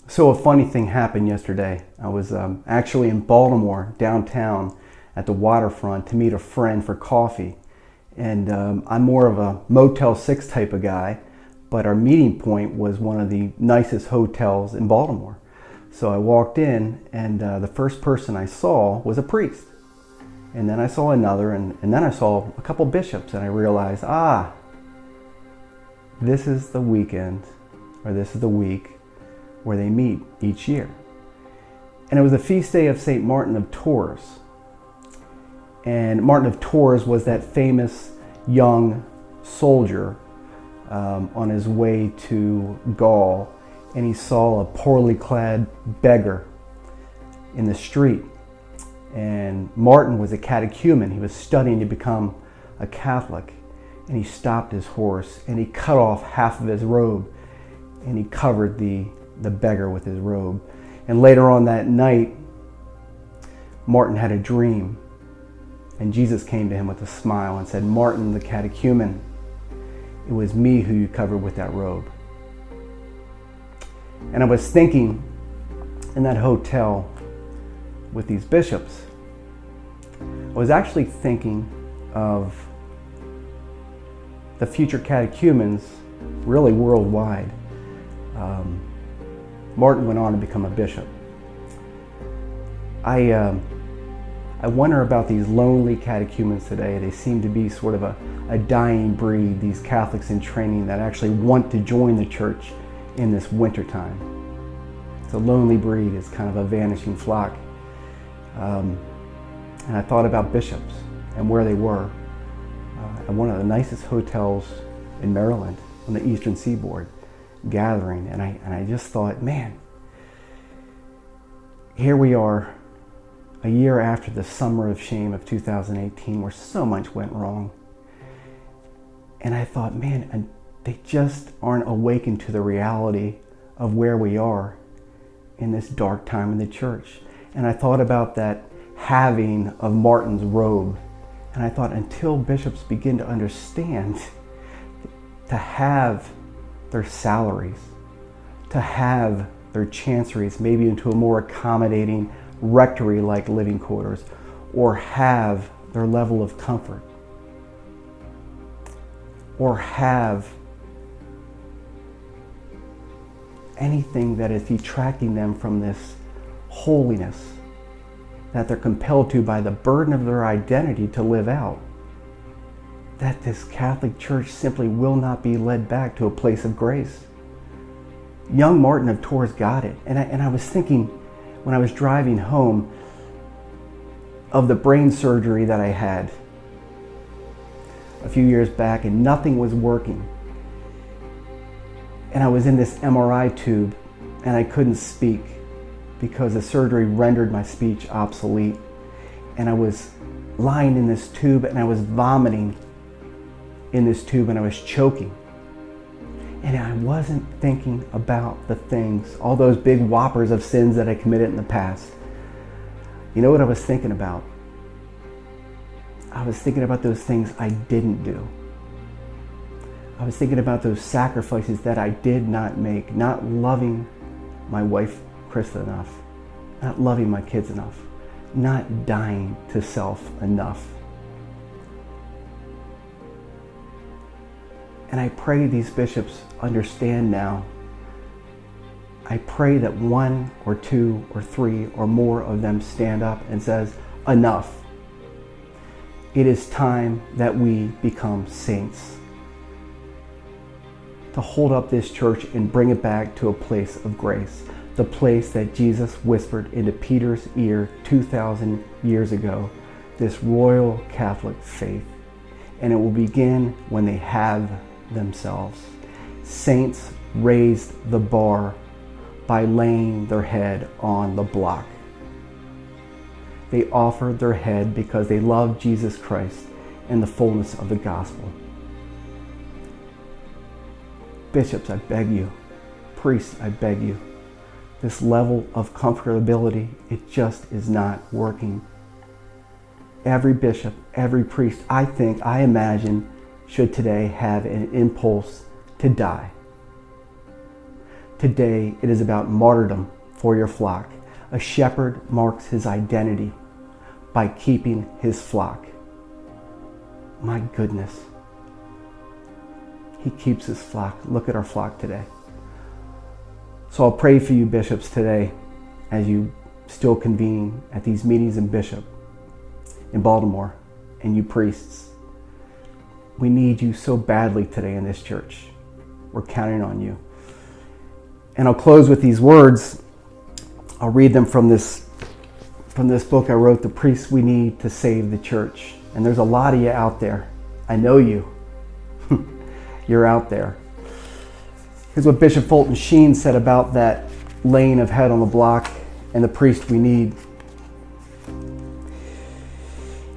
So a funny thing happened yesterday. I was actually in Baltimore, downtown, at the waterfront to meet a friend for coffee. And I'm more of a Motel 6 type of guy, but our meeting point was one of the nicest hotels in Baltimore. So I walked in, and the first person I saw was a priest. And then I saw another, and then I saw a couple bishops, and I realized, this is the weekend, or this is the week where they meet each year. And it was the feast day of St. Martin of Tours. And Martin of Tours was that famous young soldier on his way to Gaul, and he saw a poorly clad beggar in the street. And Martin was a catechumen. He was studying to become a Catholic. And he stopped his horse and he cut off half of his robe and he covered the beggar with his robe. And later on that night, Martin had a dream. And Jesus came to him with a smile and said, "Martin the catechumen, it was me who you covered with that robe." And I was thinking in that hotel with these bishops, I was actually thinking of the future catechumens really worldwide. Martin went on to become a bishop. I wonder about these lonely catechumens today. They seem to be sort of a dying breed, these Catholics in training that actually want to join the church in this wintertime. It's a lonely breed. It's kind of a vanishing flock. And I thought about bishops and where they were at one of the nicest hotels in Maryland on the Eastern Seaboard, gathering. And I just thought, man, here we are a year after the summer of shame of 2018, where so much went wrong. And I thought, man, and they just aren't awakened to the reality of where we are in this dark time in the church. And I thought about that halving of Martin's robe. And I thought, until bishops begin to understand to have their salaries, to have their chanceries maybe into a more accommodating rectory-like living quarters, or have their level of comfort, or have anything that is detracting them from this holiness that they're compelled to by the burden of their identity to live out, that this Catholic Church simply will not be led back to a place of grace. Young Martin of Tours got it. And I was thinking, when I was driving home, of the brain surgery that I had a few years back, and nothing was working. And I was in this MRI tube, and I couldn't speak because the surgery rendered my speech obsolete. And I was lying in this tube, and I was vomiting in this tube, and I was choking. And I wasn't thinking about the things, all those big whoppers of sins that I committed in the past. You know what I was thinking about? I was thinking about those things I didn't do. I was thinking about those sacrifices that I did not make, not loving my wife, Krista, enough, not loving my kids enough, not dying to self enough. And I pray these bishops understand now. I pray that one or two or three or more of them stand up and says, enough. It is time that we become saints. To hold up this church and bring it back to a place of grace. The place that Jesus whispered into Peter's ear 2,000 years ago. This royal Catholic faith. And it will begin when they have themselves. Saints raised the bar by laying their head on the block. They offered their head because they loved Jesus Christ and the fullness of the gospel. Bishops, I beg you. Priests, I beg you. This level of comfortability, it just is not working. Every bishop, every priest, I imagine, should today have an impulse to die. Today, it is about martyrdom for your flock. A shepherd marks his identity by keeping his flock. My goodness. He keeps his flock. Look at our flock today. So I'll pray for you, bishops, today as you still convene at these meetings in Bishop, in Baltimore, and you priests. We need you so badly today in this church. We're counting on you. And I'll close with these words. I'll read them from this book I wrote, The Priests We Need to Save the Church. And there's a lot of you out there. I know you. You're out there. Here's what Bishop Fulton Sheen said about that laying of head on the block and the priest we need.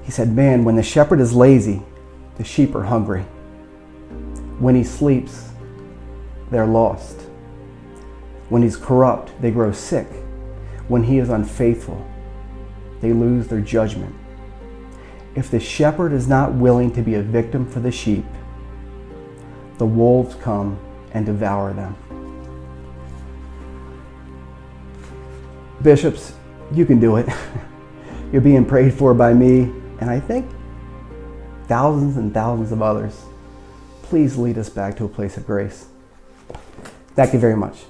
He said, man, when the shepherd is lazy, the sheep are hungry. When he sleeps, they're lost. When he's corrupt, they grow sick. When he is unfaithful, they lose their judgment. If the shepherd is not willing to be a victim for the sheep, the wolves come and devour them. Bishops, you can do it. You're being prayed for by me, and I think thousands and thousands of others. Please lead us back to a place of grace. Thank you very much.